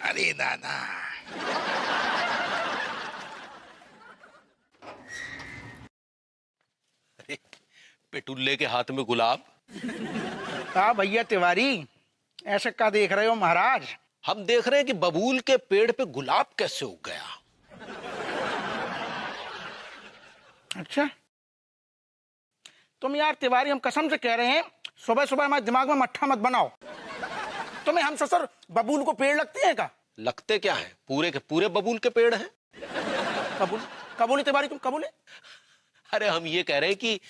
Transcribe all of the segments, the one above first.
अरे नाना, अरे पेटुल्ले के हाथ में गुलाब। कहा भैया तिवारी, ऐसे क्या देख रहे हो महाराज? हम देख रहे हैं कि बबूल के पेड़ पे गुलाब कैसे उग गया। अच्छा, तुम यार तिवारी, हम कसम से कह रहे हैं, सुबह सुबह हमारे दिमाग में मट्ठा मत बनाओ। तुम्हें हम ससुर बबूल को पेड़ लगते हैं क्या? लगते क्या है, पूरे के पूरे बबूल के पेड़ हैं। कबूल कबूल तिवारी, तुम कबूल? अरे हम ये कह रहे हैं कि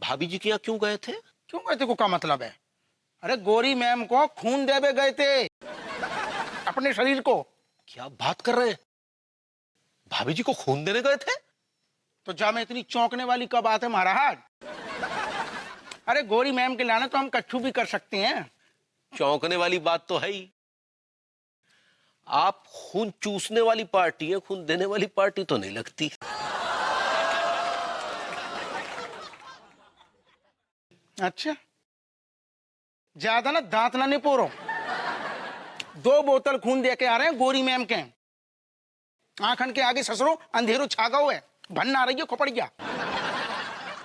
भाभी जी के यहाँ क्यों गए थे? क्यों गए थे को क्या मतलब है? अरे गोरी मैम को खून देवे गए थे, अपने शरीर को। क्या बात कर रहे हैं, भाभी जी को खून देने गए थे? तो जा में इतनी चौंकने वाली क्या बात है महाराज? अरे गोरी मैम के लाने तो हम कच्छू भी कर सकते हैं। चौंकने वाली बात तो है ही। आप खून चूसने वाली पार्टी है, खून देने वाली पार्टी तो नहीं लगती। अच्छा, ज्यादा ना दांत ना निपोरो। 2 बोतल खून दे के आ रहे हैं गोरी मैम के। आंखन के आगे ससुरो अंधेरो छागा हुआ है, भन आ रही है खोपड़िया।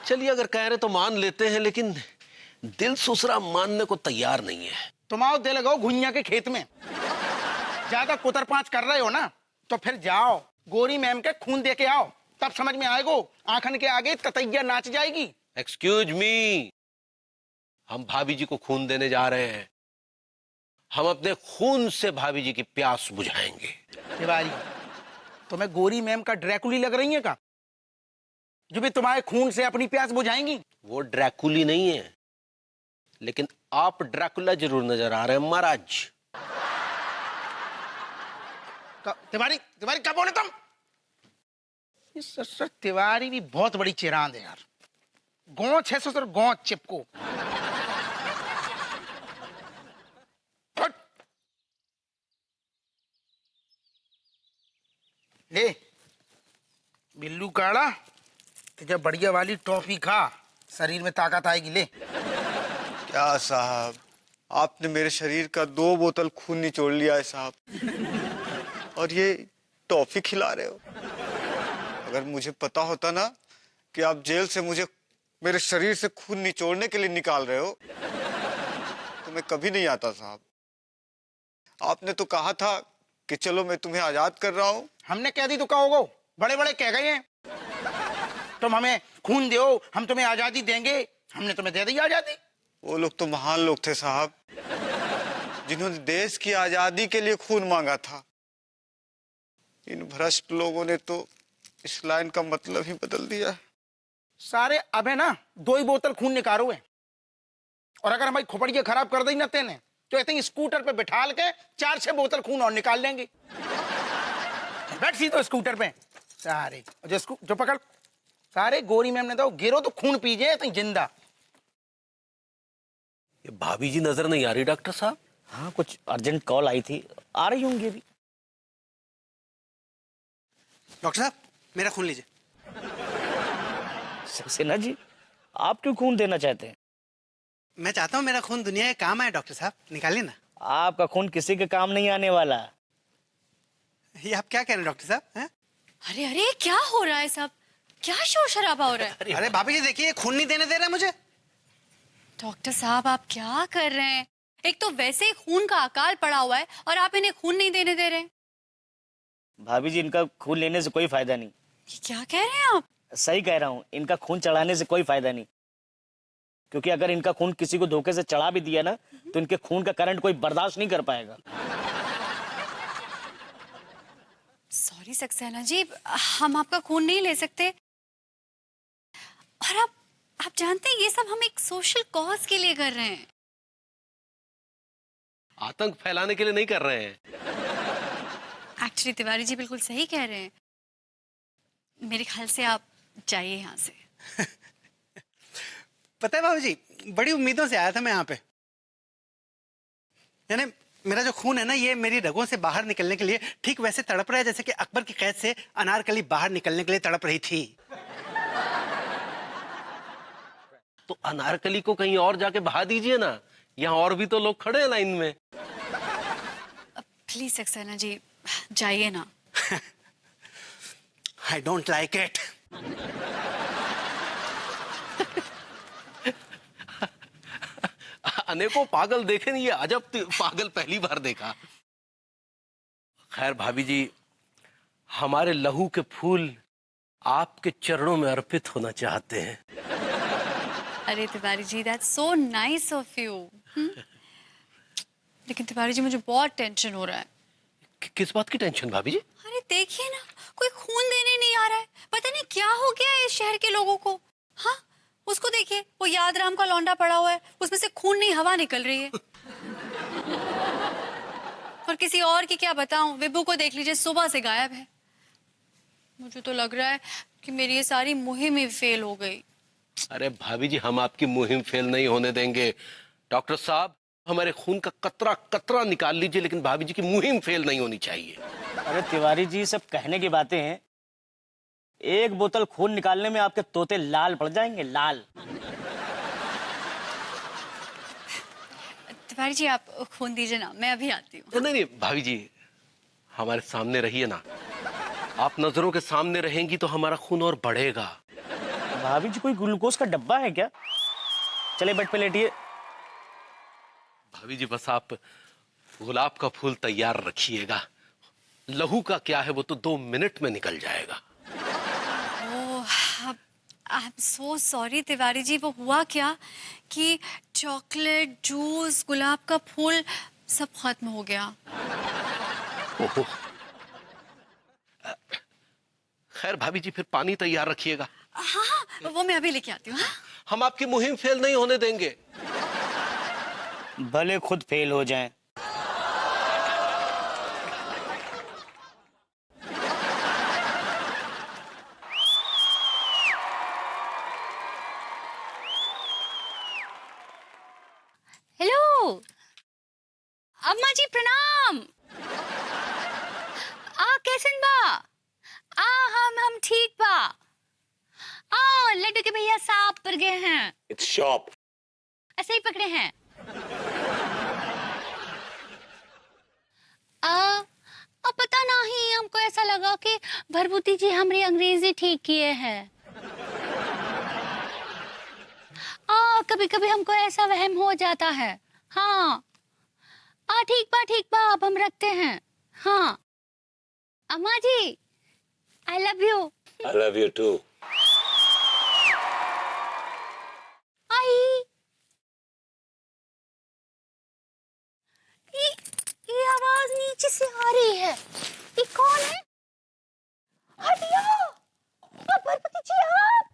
चलिए अगर कह रहे तो मान लेते हैं, लेकिन दिल सुसरा मानने को तैयार नहीं है। तुम आओ दे लगाओ घुइया के खेत में। ज्यादा कुतर पांच कर रहे हो ना, तो फिर जाओ गोरी मैम के खून दे के आओ, तब समझ में आएगो। आंखन के आगे ततैया नाच जाएगी। एक्सक्यूज मी, हम भाभी जी को खून देने जा रहे हैं। हम अपने खून से भाभी जी की प्यास बुझाएंगे। तिवारी, तुम्हें गोरी मैम का ड्रैकुली लग रही है का, जो भी तुम्हारे खून से अपनी प्यास बुझाएंगी? वो ड्रैकुली नहीं है, लेकिन आप ड्रैकुला जरूर नजर आ रहे हैं महाराज। तिवारी तिवारी क्या बोले तुम? इस ससुर तिवारी भी बहुत बड़ी चिरांद है यार। गोंच है ससुर, गोंच चिपको। हट। ले बिल्लू काड़ा, तुझे बढ़िया वाली टॉफी खा, शरीर में ताकत आएगी। ले। क्या साहब, आपने मेरे शरीर का 2 बोतल खून निचोड़ लिया है साहब, और ये टॉफी खिला रहे हो। अगर मुझे पता होता ना कि आप जेल से मुझे मेरे शरीर से खून निचोड़ने के लिए निकाल रहे हो, तो मैं कभी नहीं आता साहब। आपने तो कहा था कि चलो मैं तुम्हें आजाद कर रहा हूँ। हमने कह दी तो कहोगो, बड़े बड़े कह गए हैं। तुम हमें खून दो, हम तुम्हें आजादी देंगे। हमने तुम्हें दे दी आजादी। वो लोग तो महान लोग थे साहब, जिन्होंने देश की आजादी के लिए खून मांगा था। इन भ्रष्ट लोगों ने तो इस लाइन का मतलब ही बदल दिया है। सारे अब है ना 2 ही बोतल खून निकालो है, और अगर हमारी खोपड़ियां खराब कर दी ना तेने, तो ऐसे ही स्कूटर पे बिठाल के 4-6 बोतल खून और निकाल लेंगे। बैठ सी तो स्कूटर पे सारे जो पकड़। सारे गोरी मैम ने तो गिरो तो खून पीजे तो जिंदा। ये भाभी जी नजर नहीं आ रही डॉक्टर साहब। हाँ, कुछ अर्जेंट कॉल आई थी, आ रही होंगी अभी। डॉक्टर साहब, मेरा खून लीजिए। सक्सेना जी, आप क्यों खून देना चाहते हैं? मैं चाहता हूँ मेरा खून दुनिया के काम आए। डॉक्टर साहब, निकालिए ना। आपका खून किसी के काम नहीं आने वाला। ये आप क्या कह रहे हैं डॉक्टर साहब? हैं? अरे अरे, क्या हो रहा है सब? क्या शोर शराबा हो रहा है? अरे भाभी जी देखिए, खून नहीं देने दे रहे मुझे। डॉक्टर साहब, आप क्या कर रहे हैं? एक तो वैसे ही खून का अकाल पड़ा हुआ है और आप इन्हें खून नहीं देने दे रहे हैं। भाभी जी, इनका खून लेने से कोई फायदा नहीं। ये क्या कह रहे हैं आप? सही कह रहा हूँ, इनका खून चढ़ाने से कोई फायदा नहीं, क्योंकि अगर इनका खून किसी को धोखे से चढ़ा भी दिया ना, तो इनके खून का करंट कोई बर्दाश्त नहीं कर पाएगा। सॉरी सक्सेना जी, हम आपका खून नहीं ले सकते। और आप जानते हैं, ये सब हम एक सोशल कॉज के लिए कर रहे हैं। आतंक फैलाने के लिए नहीं कर रहे हैं। एक्चुअली तिवारी जी बिल्कुल सही कह रहे हैं। मेरे ख्याल से आप जाइए यहाँ से। पता है भाभी जी, बड़ी उम्मीदों से आया था मैं यहाँ पे। यानी मेरा जो खून है ना, ये मेरी रगों से बाहर निकलने के लिए ठीक वैसे तड़प रहा है जैसे कि अकबर की कैद से अनारकली बाहर निकलने के लिए तड़प रही थी। तो अनारकली को कहीं और जाके बहा दीजिए ना, यहाँ और भी तो लोग खड़े हैं लाइन में। प्लीज सक्सेना जी जाइए ना। I don't like it. अनेकों पागल देखे नहीं, ये अजब पागल पहली बार देखा। खैर भाभी जी, हमारे लहू के फूल आपके चरणों में अर्पित होना चाहते हैं। अरे Tiwari ji that's so nice of you. लेकिन तिवारी जी मुझे बहुत टेंशन हो रहा है। किस बात की टेंशन भाभी जी? अरे देखिए ना, कोई खून देने नहीं आ रहा है। पता नहीं क्या हो गया है इस शहर के लोगों को। हाँ, उसको देखिए, वो यादराम का लौंडा पड़ा हुआ है, उसमें से खून नहीं हवा निकल रही है। और किसी और की क्या बताऊं, विभू को देख लीजिए, सुबह से गायब है। मुझे तो लग रहा है कि मेरी ये सारी मुहिम ही फेल हो गई। अरे भाभी जी, हम आपकी मुहिम फेल नहीं होने देंगे। डॉक्टर साहब, हमारे खून का कतरा कतरा निकाल लीजिए, लेकिन भाभी जी की मुहिम फेल नहीं होनी चाहिए। अरे तिवारी जी, सब कहने की बातें हैं। एक बोतल खून निकालने में आपके तोते लाल पड़ जाएंगे, लाल। तिवारी जी आप खून दीजिए ना, मैं अभी आती हूँ। नहीं नहीं भाभी जी, हमारे सामने रहिए ना। आप नजरों के सामने रहेंगी तो हमारा खून और बढ़ेगा। भाभी जी, कोई ग्लूकोज का डब्बा है क्या? चले बेड पे लेटिए। भाभी जी, बस आप गुलाब का फूल तैयार रखिएगा। लहू का क्या है, वो तो 2 मिनट में निकल जाएगा। I am so sorry Tiwari ji, वो हुआ क्या कि चॉकलेट, जूस, गुलाब का फूल सब खत्म हो गया। ओहो। खैर भाभी जी, फिर पानी तैयार रखिएगा। हाँ, वो मैं अभी लेके आती हूँ। हाँ? हम आपकी मुहिम फेल नहीं होने देंगे। भले खुद फेल हो जाएं। हेलो अम्मा जी, प्रणाम। कैसन बा? हम ठीक बा। लड्डू के भैया सांप पर गए हैं। It's shop. ऐसे ही पकड़े हैं। अब पता नहीं, हमको ऐसा लगा कि भरभूति जी हमारी अंग्रेजी ठीक किए हैं। कभी कभी हमको ऐसा वहम हो जाता है। हाँ, ठीक बा, अब हम रखते हैं। हाँ अम्मा जी, I love you. I love you too. आई ये आवाज नीचे से आ रही है। ये कौन है? हटियो, भरभूति जी आप।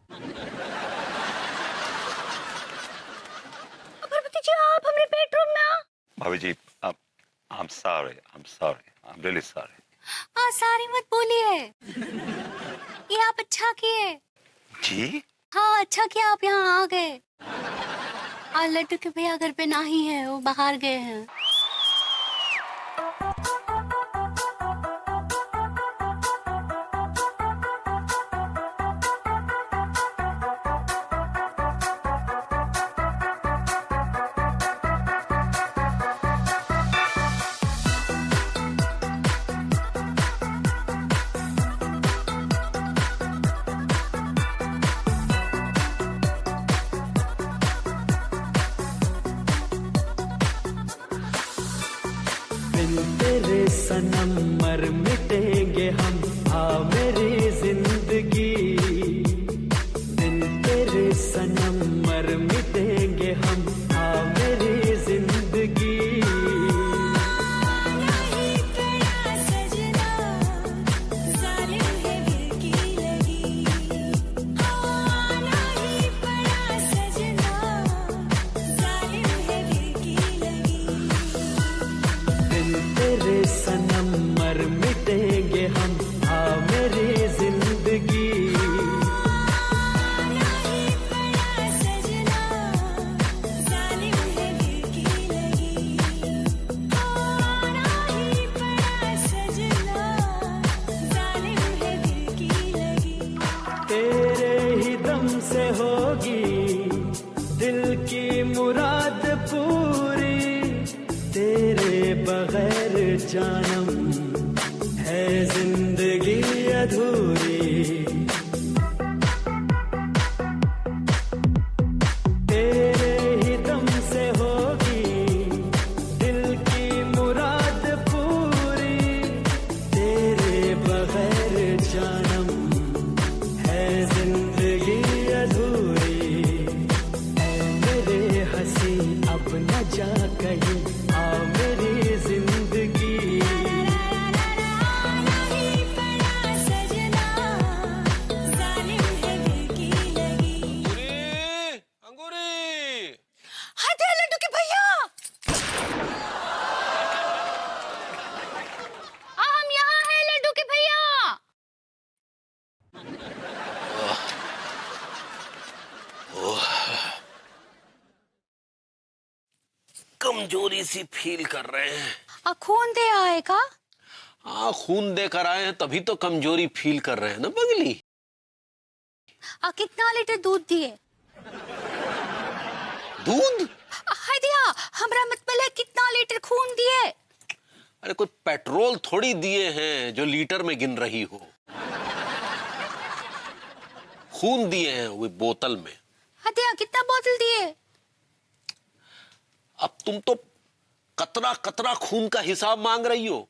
भरभूति जी आप हमारे बेडरूम में आ। भाभी जी, I'm sorry. I'm really sorry. सारी मत बोलिए। ये आप अच्छा किए। जी? हाँ, अच्छा किया आप यहाँ आ गए। लड्डू के भैया घर पे नहीं है, वो बाहर गए हैं। तेरे सनम मर मिटेंगे हम, आ मेरी जिंदगी। बिन तेरे सनम मर मिटेंगे हम, आ मेरी जिंदगी। तेरे सनम मर मिटेंगे हम, आ मेरी जिंदगी। बगैर जानम है जिंदगी अधूरी। तेरे ही दम से होगी दिल की मुराद पूरी। तेरे बगैर जानम है जिंदगी अधूरी। ऐ मेरे हंसी अब न जा कहीं, आ मेरी जिंदगी। हटे लड्डू के भैया, हम यहाँ हैं लड्डू के भैया। कमजोरी सी फील कर रहे हैं। खून दे आएगा। हाँ, खून देकर आए हैं तभी तो कमजोरी फील कर रहे हैं ना बगली। कितना लीटर दूध दिए? दूध? हाय दिया, हमरा मतलब है कितना लीटर खून दिए? अरे कोई पेट्रोल थोड़ी दिए हैं जो लीटर में गिन रही हो। खून दिए हैं वो बोतल में। हाँ दिया, कितना बोतल दिए? अब तुम तो कतरा कतरा खून का हिसाब मांग रही हो।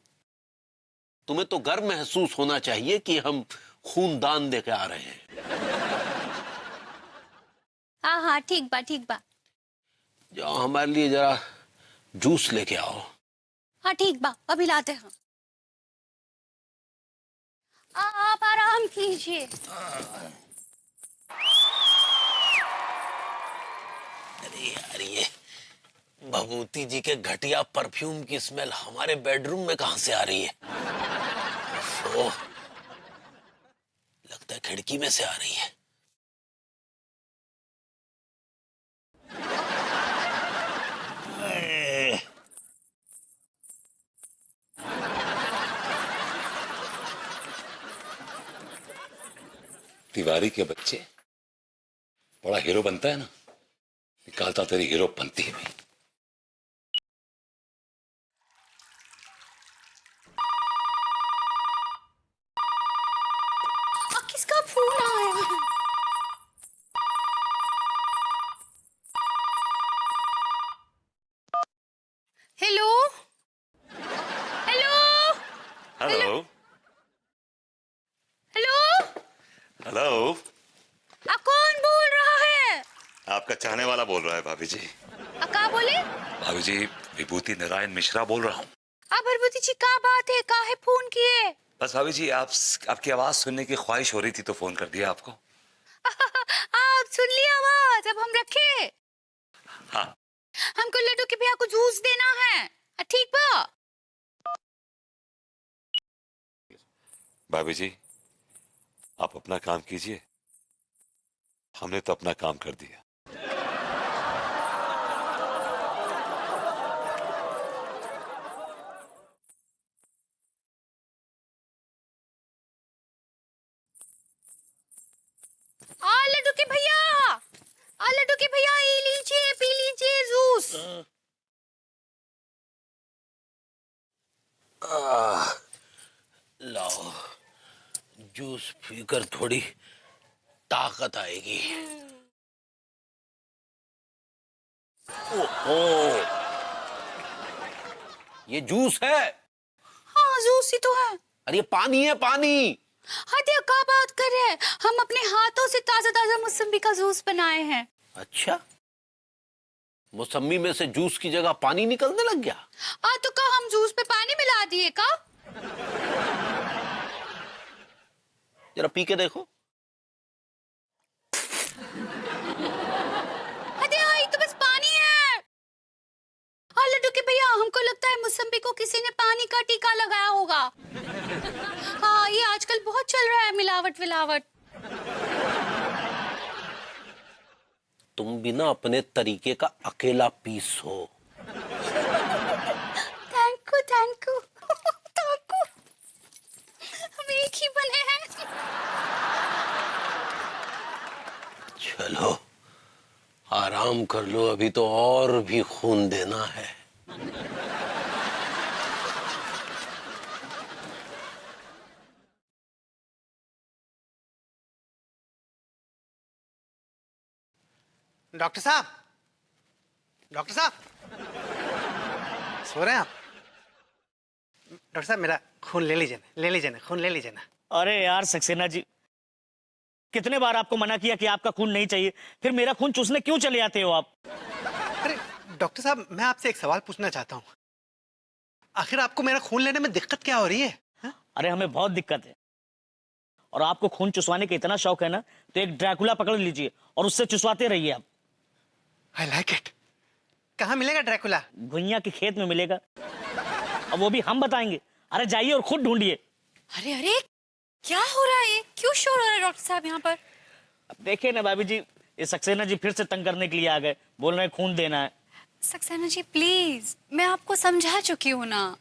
तुम्हें तो गर्व महसूस होना चाहिए कि हम खून दान दे के आ रहे हैं। हाँ हाँ ठीक बा ठीक बा। जाओ हमारे लिए जरा जूस लेके आओ। हाँ ठीक बा, अभी लाते हैं। आप आराम कीजिए। अरे यार, ये भभूति जी के घटिया परफ्यूम की स्मेल हमारे बेडरूम में कहां से आ रही है? ओह, लगता है खिड़की में से आ रही है। तिवारी के बच्चे, बड़ा हीरो बनता है ना, निकालता तेरी हीरो बनती है भाई। किसका फोन आया? Hello hello hello hello, hello, कौन बोल रहा है? आपका चाहने वाला बोल रहा है भाभी जी। का बोले? भाभी जी, विभूति नारायण मिश्रा बोल रहा हूँ। भरभूति जी, का बात है? काहे फोन किए? बस भाभी जी, आपकी आवाज सुनने की ख्वाहिश हो रही थी तो फोन कर दिया आपको। आप सुन लिया आवाज, अब हम रखे। हाँ, हमको लड्डू के भैया को जूस देना है, ठीक बा? भाभी जी, आप अपना काम कीजिए, हमने तो अपना काम कर दिया। लड्डू के भैया, लड्डू के भैया, ये लीजिए, पी लीजिए जूस। लाओ, जूस पीकर थोड़ी ताकत आएगी। ओहो, ये जूस है? हाँ जूस ही तो है। अरे ये पानी है, पानी। हटिया, क्या बात कर रहे हैं? हम अपने हाथों से ताजा ताजा मौसम्बी का जूस बनाए हैं। अच्छा, मौसम्बी में से जूस की जगह पानी निकलने लग गया? तो का हम जूस पे पानी मिला दिए का? जरा पी के देखो। हटिया, ये तो बस पानी है। लड्डू के भैया, हमको लगता है मौसम्बी को किसी ने पानी का टीका लगाया होगा। हाँ, ये आजकल बहुत चल रहा है, मिलावट विलावट। तुम भी ना अपने तरीके का अकेला पीस हो। Thank you thank you thank you, हम एक ही बने हैं। चलो आराम कर लो, अभी तो और भी खून देना है। डॉक्टर साहब, डॉक्टर साहब, सो रहे हैं आप? डॉक्टर साहब मेरा खून ले लीजिए ना, ले लीजिए ना, खून ले लीजिए ना। अरे यार सक्सेना जी, कितने बार आपको मना किया कि आपका खून नहीं चाहिए, फिर मेरा खून चूसने क्यों चले आते हो आप? अरे डॉक्टर साहब, मैं आपसे एक सवाल पूछना चाहता हूँ। आखिर आपको मेरा खून लेने में दिक्कत क्या हो रही है? हा? अरे हमें बहुत दिक्कत है, और आपको खून चुसवाने का इतना शौक है ना, तो एक ड्रैकुला पकड़ लीजिए और उससे चुसवाते रहिए आप। I like it. कहाँ मिलेगा ड्रैकुला? गुइया के खेत में मिलेगा, और वो भी हम बताएंगे। अरे जाइए और खुद ढूंढिए। अरे अरे, क्या हो रहा है? क्यों शोर हो रहा है डॉक्टर साहब यहाँ पर? अब देखिए ना भाभी जी, ये सक्सेना जी फिर से तंग करने के लिए आ गए, बोल रहे हैं खून देना है। सक्सेना जी प्लीज, मैं आपको समझा चुकी हूँ ना।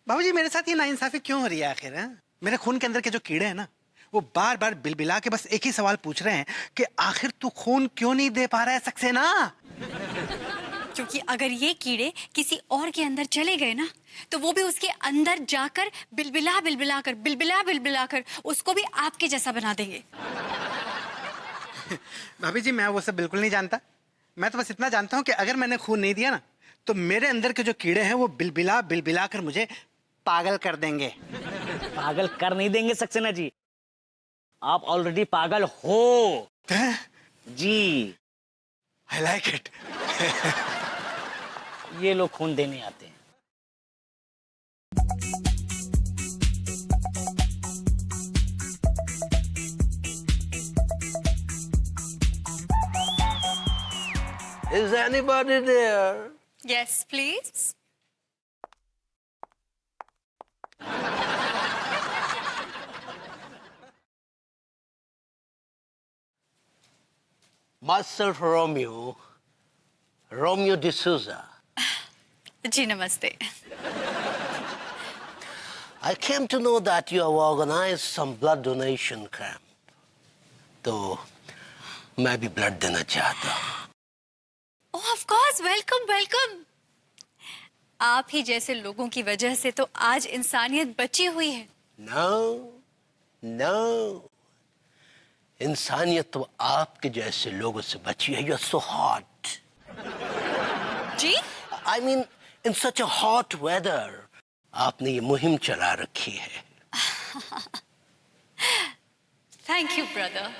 बाबूजी मेरे साथ ये नाइंसाफी क्यों हो रही है आखिर? है मेरे खून के अंदर के जो कीड़े हैं ना, वो बार बार बिलबिला के बस एक ही सवाल पूछ रहे हैं कि आखिर तू खून क्यों नहीं दे पा रहा है सक्सेना? क्योंकि अगर ये कीड़े किसी और के अंदर चले गए ना, तो वो भी उसके अंदर जाकर बिलबिला बिलबिला कर उसको भी आपके जैसा बना देंगे। भाभी जी मैं वो सब बिल्कुल नहीं जानता। मैं तो बस इतना जानता हूँ कि अगर मैंने खून नहीं दिया ना, तो मेरे अंदर के जो कीड़े हैं वो बिलबिला कर मुझे पागल कर देंगे। पागल कर नहीं देंगे सक्सेना जी, आप ऑलरेडी पागल हो जी। I like it. ये लोग खून देने आते हैं। Is anybody there? Yes, please. Myself, Romeo D'Souza. जी नमस्ते। I came to know that you have organized some blood donation camp. तो मैं भी ब्लड देना चाहता हूँ। ओह ऑफ कोर्स, वेलकम वेलकम। आप ही जैसे लोगों की वजह से तो आज इंसानियत बची हुई है। No. इंसानियत तो आपके जैसे लोगों से बची है। You're so hot. Ji? I mean, in such a hot weather, आपने ये मुहिम चला रखी है। Thank you brother.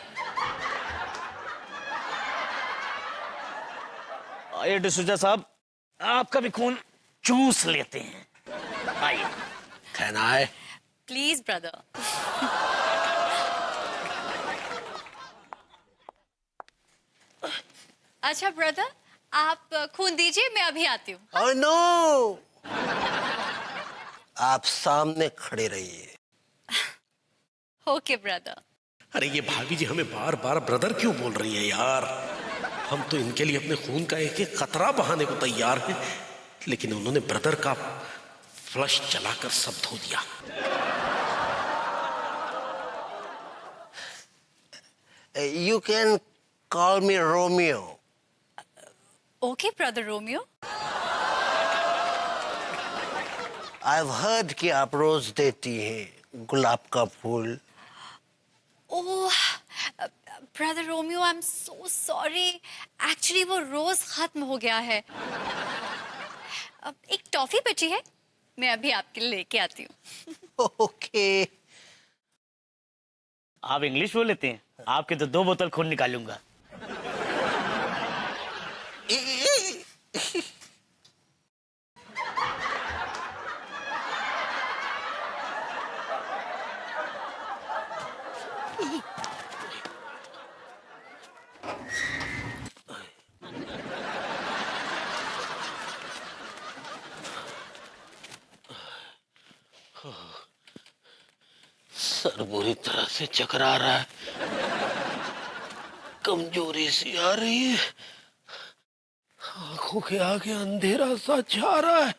आइए डिसूजा साहब, आपका भी खून चूस लेते हैं। आइए। Can I? Please brother. अच्छा ब्रदर, आप खून दीजिए, मैं अभी आती हूँ। Oh no! आप सामने खड़े रहिए। Okay brother. अरे ये भाभी जी हमें बार बार ब्रदर क्यों बोल रही है यार? हम तो इनके लिए अपने खून का एक एक कतरा बहाने को तैयार हैं, लेकिन उन्होंने ब्रदर का फ्लश चलाकर सब धो दिया। You can call me Romeo. Okay brother Romeo. I've heard कि आप रोज देती हैं गुलाब का फूल। Oh brother Romeo, I am so sorry. Actually वो रोज खत्म हो गया है। अब एक टॉफी बची है, मैं अभी आपके लिए लेके आती हूँ। ओके। आप इंग्लिश बोल लेते हैं? आपके तो 2 बोतल खून निकालूंगा। सर बुरी तरह से चकरा रहा है, कमजोरी सी आ रही है, आंखों के आगे अंधेरा सा छा रहा है।